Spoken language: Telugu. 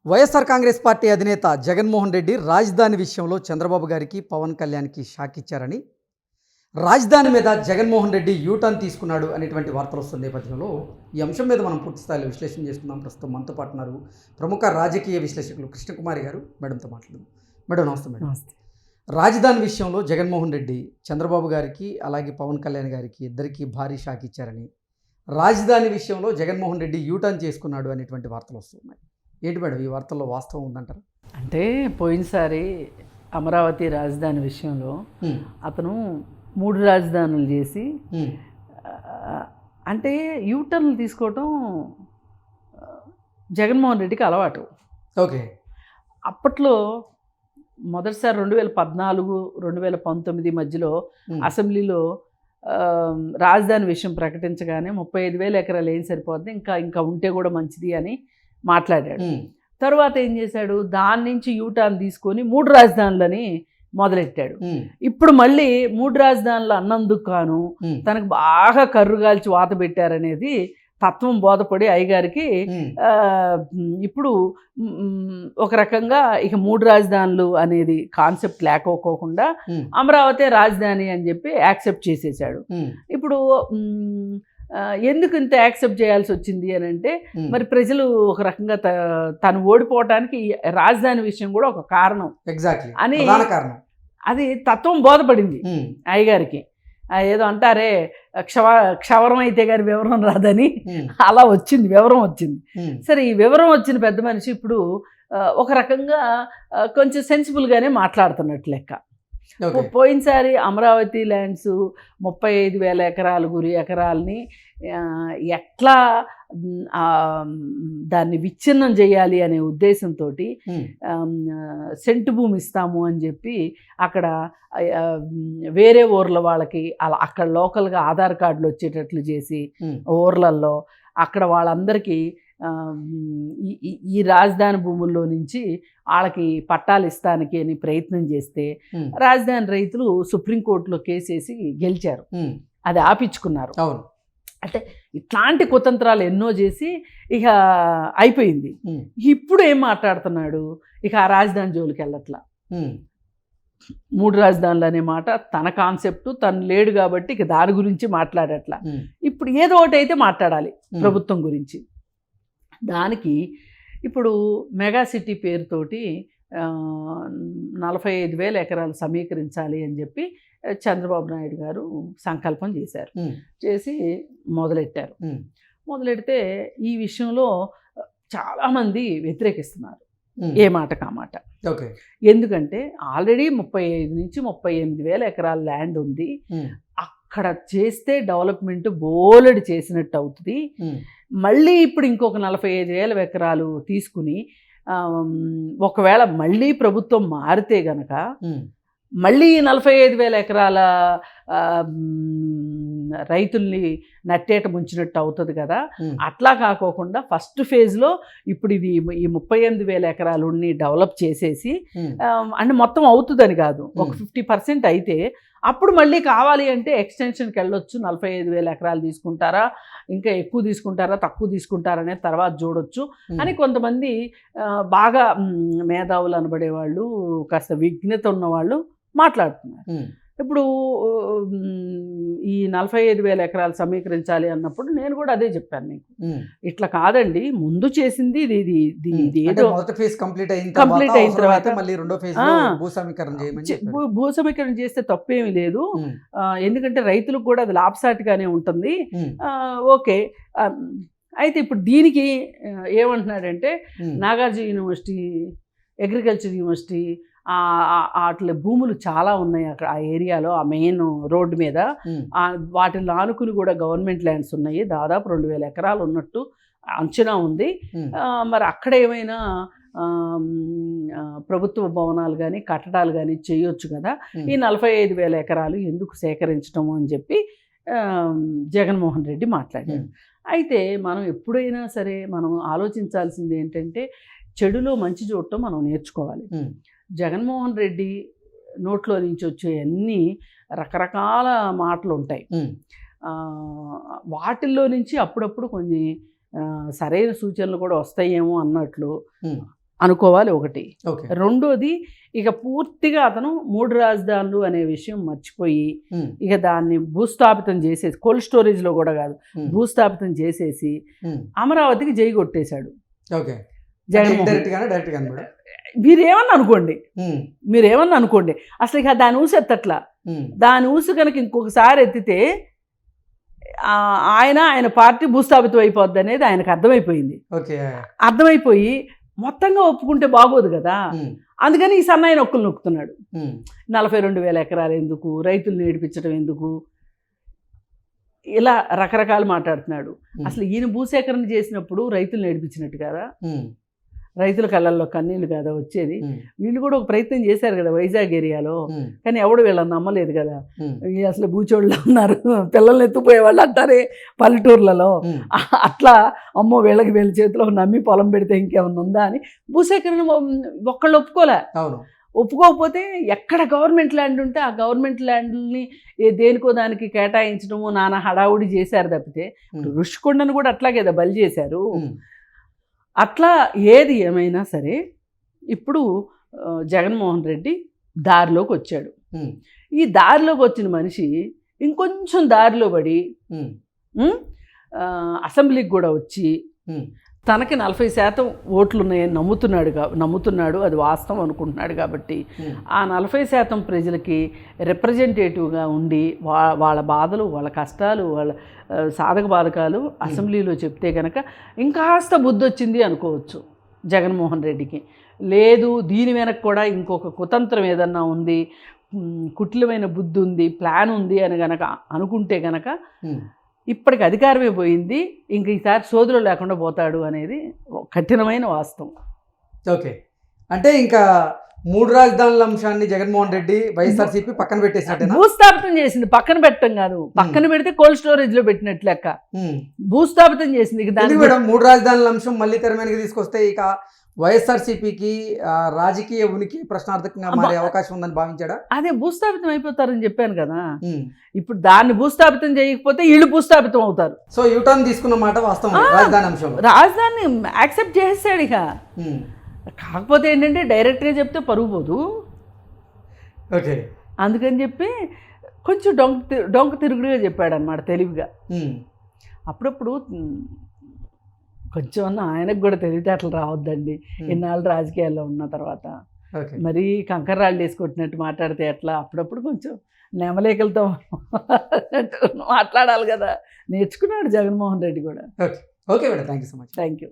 వైఎస్ఆర్ కాంగ్రెస్ పార్టీ అధినేత జగన్మోహన్ రెడ్డి రాజధాని విషయంలో చంద్రబాబు గారికి పవన్ కళ్యాణ్కి షాక్ ఇచ్చారని, రాజధాని మీద జగన్మోహన్ రెడ్డి యూటర్న్ తీసుకున్నాడు అనేటువంటి వార్తలు వస్తున్న నేపథ్యంలో ఈ అంశం మీద మనం పూర్తి స్థాయిలో విశ్లేషణ చేసుకుందాం. ప్రస్తుతం మనతో పాటు ఉన్నారు ప్రముఖ రాజకీయ విశ్లేషకులు కృష్ణకుమారి గారు. మేడంతో మాట్లాడదాం. మేడం నమస్తే. మేడం నమస్తే. రాజధాని విషయంలో జగన్మోహన్ రెడ్డి చంద్రబాబు గారికి అలాగే పవన్ కళ్యాణ్ గారికి ఇద్దరికీ భారీ షాక్ ఇచ్చారని, రాజధాని విషయంలో జగన్మోహన్ రెడ్డి యూటర్న్ చేసుకున్నాడు అనేటువంటి వార్తలు వస్తున్నాయి. ఏంటి మేడం ఈ వార్తల్లో వాస్తవం ఉందంటారు? అంటే పోయినసారి అమరావతి రాజధాని విషయంలో అతను 3 రాజధానులు చేసి అంటే యూటర్న్లు తీసుకోవటం జగన్మోహన్ రెడ్డికి అలవాటు. ఓకే. అప్పట్లో మొదటిసారి 2014, 2019 మధ్యలో అసెంబ్లీలో రాజధాని విషయం ప్రకటించగానే 35,000 ఎకరాలు ఏం సరిపోద్ది, ఇంకా ఉంటే కూడా మంచిది అని మాట్లాడాడు. తర్వాత ఏం చేశాడు, దాని నుంచి యూటర్న్ తీసుకొని 3 రాజధానులని మొదలెట్టాడు. ఇప్పుడు మళ్ళీ 3 రాజధానులు అన్నందుకు కాను తనకు బాగా కర్రుగాల్చి వాత పెట్టారనేది తత్వం బోధపడి అయ్యగారికి ఇప్పుడు ఒక రకంగా ఇక 3 రాజధానులు అనేది కాన్సెప్ట్ లేకపోకుండా అమరావతి రాజధాని అని చెప్పి యాక్సెప్ట్ చేసేసాడు. ఇప్పుడు ఎందుకు ఇంత యాక్సెప్ట్ చేయాల్సి వచ్చింది అని అంటే, మరి ప్రజలు ఒక రకంగా తను ఓడిపోవటానికి రాజధాని విషయం కూడా ఒక కారణం అని అది తత్వం బోధపడింది అయ్యగారికి. ఏదో అంటారే క్షవరం అయితే గారి వివరం రాదని, అలా వచ్చింది, వివరం వచ్చింది. సరే, ఈ వివరం వచ్చిన పెద్ద మనిషి ఇప్పుడు ఒక రకంగా కొంచెం సెన్సిబుల్గానే మాట్లాడుతున్నట్టు లెక్క. పోయినసారి అమరావతి ల్యాండ్స్ 35,000 ఎకరాలు, గురి ఎకరాలని ఎట్లా దాన్ని విచ్ఛిన్నం చేయాలి అనే ఉద్దేశంతో సెంటు భూమి ఇస్తాము అని చెప్పి అక్కడ వేరే ఊర్ల వాళ్ళకి అలా అక్కడ లోకల్గా ఆధార్ కార్డులు వచ్చేటట్లు చేసి ఊర్లల్లో అక్కడ వాళ్ళందరికీ ఈ రాజధాని భూముల్లో నుంచి వాళ్ళకి పట్టాలు ఇస్తానికి అని ప్రయత్నం చేస్తే రాజధాని రైతులు సుప్రీంకోర్టులో కేసేసి గెలిచారు. అది ఆపించుకున్నారు. అంటే ఇట్లాంటి కుతంత్రాలు ఎన్నో చేసి ఇక అయిపోయింది. ఇప్పుడు ఏం మాట్లాడుతున్నాడు, ఇక ఆ రాజధాని జోలికి వెళ్ళట్లా. 3 రాజధానులు అనే మాట తన కాన్సెప్ట్, తను లేడు కాబట్టి ఇక దాని గురించి మాట్లాడట్లా. ఇప్పుడు ఏదో ఒకటి అయితే మాట్లాడాలి ప్రభుత్వం గురించి. దానికి ఇప్పుడు మెగా సిటీ పేరుతోటి 45,000 ఎకరాలు సమీకరించాలి అని చెప్పి చంద్రబాబు నాయుడు గారు సంకల్పం చేశారు. చేసి మొదలెట్టారు. మొదలెడితే ఈ విషయంలో చాలామంది వ్యతిరేకిస్తున్నారు, ఏ మాట కామాట. ఎందుకంటే ఆల్రెడీ 35 నుంచి 38,000 ఎకరాల ల్యాండ్ ఉంది. అక్కడ చేస్తే డెవలప్మెంట్ బోలెడు చేసినట్టు అవుతుంది. మళ్ళీ ఇప్పుడు ఇంకొక 45,000 ఎకరాలు తీసుకుని ఒకవేళ మళ్ళీ ప్రభుత్వం మారితే గనక మళ్ళీ 45,000 ఎకరాల రైతుల్ని నట్టేట ముంచినట్టు అవుతుంది కదా. అట్లా కాకోకుండా ఫస్ట్ ఫేజ్లో ఇప్పుడు ఇది ఈ 38,000 ఎకరాలని డెవలప్ చేసేసి అంటే మొత్తం అవుతుందని కాదు, ఒక 50% అయితే అప్పుడు మళ్ళీ కావాలి అంటే ఎక్స్టెన్షన్కి వెళ్ళొచ్చు. 45,000 ఎకరాలు తీసుకుంటారా, ఇంకా ఎక్కువ తీసుకుంటారా, తక్కువ తీసుకుంటారా అనేది తర్వాత చూడొచ్చు అని కొంతమంది బాగా మేధావులు అనబడేవాళ్ళు, కాస్త విజ్ఞత ఉన్నవాళ్ళు మాట్లాడుతున్నారు. ఇప్పుడు ఈ 45,000 ఎకరాలు సమీకరించాలి అన్నప్పుడు నేను కూడా అదే చెప్పాను మీకు, ఇట్లా కాదండి, ముందు చేసింది ఇది ఏదో కంప్లీట్ అయిన తర్వాత మళ్ళీ భూసమీకరణ చేస్తే తప్పేమీ లేదు. ఎందుకంటే రైతులకు కూడా అది లాభసాటిగానే ఉంటుంది. ఓకే. అయితే ఇప్పుడు దీనికి ఏమంటున్నాడంటే, నాగార్జున యూనివర్సిటీ, అగ్రికల్చర్ యూనివర్సిటీ అట్లా భూములు చాలా ఉన్నాయి అక్కడ ఆ ఏరియాలో, ఆ మెయిన్ రోడ్డు మీద. వాటిని ఆనుకుని కూడా గవర్నమెంట్ ల్యాండ్స్ ఉన్నాయి, దాదాపు 2,000 ఎకరాలు ఉన్నట్టు అంచనా ఉంది. మరి అక్కడ ఏమైనా ప్రభుత్వ భవనాలు కానీ కట్టడాలు కానీ చేయొచ్చు కదా, ఈ 45,000 ఎకరాలు ఎందుకు సేకరించడం అని చెప్పి జగన్మోహన్ రెడ్డి మాట్లాడారు. అయితే మనం ఎప్పుడైనా సరే మనం ఆలోచించాల్సింది ఏంటంటే, చెడులో మంచి చూడటం మనం నేర్చుకోవాలి. జగన్మోహన్ రెడ్డి నోట్లో నుంచి వచ్చే అన్ని రకరకాల మాటలు ఉంటాయి. వాటిల్లో నుంచి అప్పుడప్పుడు కొన్ని సరైన సూచనలు కూడా వస్తాయేమో అన్నట్లు అనుకోవాలి ఒకటి. ఓకే. రెండోది ఇక పూర్తిగా అతను 3 రాజధానులు అనే విషయం మర్చిపోయి ఇక దాన్ని భూస్థాపితం చేసేసి, కోల్డ్ స్టోరేజ్లో కూడా కాదు, భూస్థాపితం చేసేసి అమరావతికి జై కొట్టేశాడు ఓకే. జగన్మోహన్. డైరెక్ట్ గా మేడం మీరేమన్నా అనుకోండి అసలు ఇక దాని ఊసి ఎత్తట్లా. దాని ఊసి కనుక ఇంకొకసారి ఎత్తితే ఆయన పార్టీ భూస్థాపితం అయిపోద్ది అనేది ఆయనకు అర్థమైపోయింది. అర్థమైపోయి మొత్తంగా ఒప్పుకుంటే బాగోదు కదా, అందుకని ఈ సన్నాయి నొక్కులు నొక్కుతున్నాడు. 42,000 ఎకరాలు ఎందుకు, రైతులు నేర్పించడం ఎందుకు, ఇలా రకరకాలు మాట్లాడుతున్నాడు. అసలు ఈయన భూసేకరణ చేసినప్పుడు రైతులు నేర్పించినట్టు కదా, రైతుల కళ్ళల్లో కన్నీళ్ళు కదా వచ్చేది. వీళ్ళు కూడా ఒక ప్రయత్నం చేశారు కదా వైజాగ్ ఏరియాలో, కానీ ఎవడు వీళ్ళని నమ్మలేదు కదా. అసలు భూచోళ్ళు ఉన్నారు, పిల్లల్ని ఎత్తుపోయేవాళ్ళు అంటారే పల్లెటూర్లలో, అట్లా అమ్మో వీళ్ళకి వీళ్ళ చేతిలో నమ్మి పొలం పెడితే ఇంకేమన్నా ఉందా అని భూసేకరణ ఒక్కళ్ళు ఒప్పుకోలే. ఒప్పుకోకపోతే ఎక్కడ గవర్నమెంట్ ల్యాండ్ ఉంటే ఆ గవర్నమెంట్ ల్యాండ్ని దేనికో దానికి కేటాయించడము నానా హడావుడి చేశారు తప్పితే, ఋషికొండను కూడా అట్లాగేదా బలి చేశారు. అట్లా ఏది ఏమైనా సరే ఇప్పుడు జగన్మోహన్ రెడ్డి దారిలోకి వచ్చాడు. ఈ దారిలోకి వచ్చిన మనిషి ఇంకొంచెం దారిలో పడి అసెంబ్లీకి కూడా వచ్చి తనకి 40% ఓట్లు ఉన్నాయని నమ్ముతున్నాడు, అది వాస్తవం అనుకుంటున్నాడు. కాబట్టి ఆ 40% ప్రజలకి రిప్రజెంటేటివ్గా ఉండి వాళ్ళ బాధలు, వాళ్ళ కష్టాలు, వాళ్ళ సాధక బాధకాలు అసెంబ్లీలో చెప్తే కనుక ఇంకాస్త బుద్ధి వచ్చింది అనుకోవచ్చు జగన్మోహన్ రెడ్డికి. లేదు దీని వెనక కూడా ఇంకొక కుతంత్రం ఏదన్నా ఉంది, కుటిలమైన బుద్ధి ఉంది, ప్లాన్ ఉంది అని గనక అనుకుంటే గనక ఇప్పటికి అధికారమే పోయింది, ఇంక ఈసారి సోదరులు లేకుండా పోతాడు అనేది కఠినమైన వాస్తవం. ఓకే. అంటే ఇంకా 3 రాజధానుల అంశాన్ని జగన్మోహన్ రెడ్డి వైఎస్ఆర్సీపీ పక్కన పెట్టేసినట్టు భూస్థాపితం చేసింది. పక్కన పెట్టడం కాదు, పక్కన పెడితే కోల్డ్ స్టోరేజ్ లో పెట్టినట్టు లెక్క. భూస్థాపితం చేసింది. 3 రాజధానుల అంశం మళ్ళీ తెర మీదకి తీసుకొస్తే ఇక వైఎస్ఆర్సీపీకి రాజకీయ ఉనికి ప్రశ్నార్థకంగా మారే అవకాశం ఉందని భావించాడా? అదే భూస్థాపితం అయిపోతారని చెప్పాను కదా. ఇప్పుడు దాన్ని భూస్థాపితం చేయకపోతే వీళ్ళు భూస్థాపితం అవుతారు. సో యూటర్న్ తీసుకున్న మాట వాస్తవం. రాజధాని అంశం రాజధాని యాక్సెప్ట్ చేసేసాడు. ఇక కాకపోతే ఏంటంటే డైరెక్ట్గా చెప్తే పరుగు పోదు. ఓకే. అందుకని చెప్పి కొంచెం డొంక తిరుగుడుగా చెప్పాడు అన్నమాట, తెలివిగా. అప్పుడప్పుడు కొంచెం అన్న ఆయనకు కూడా తెలివితేటలు రావద్దండి ఇన్నాళ్ళు రాజకీయాల్లో ఉన్న తర్వాత. మరి కంకర్రాళ్ళు వేసుకొట్టినట్టు మాట్లాడితే ఎట్లా? అప్పుడప్పుడు కొంచెం నెమలేకలతో మాట్లాడాలి కదా. నేర్చుకున్నాడు జగన్మోహన్ రెడ్డి కూడా. Okay madam, thank you so much. Thank you.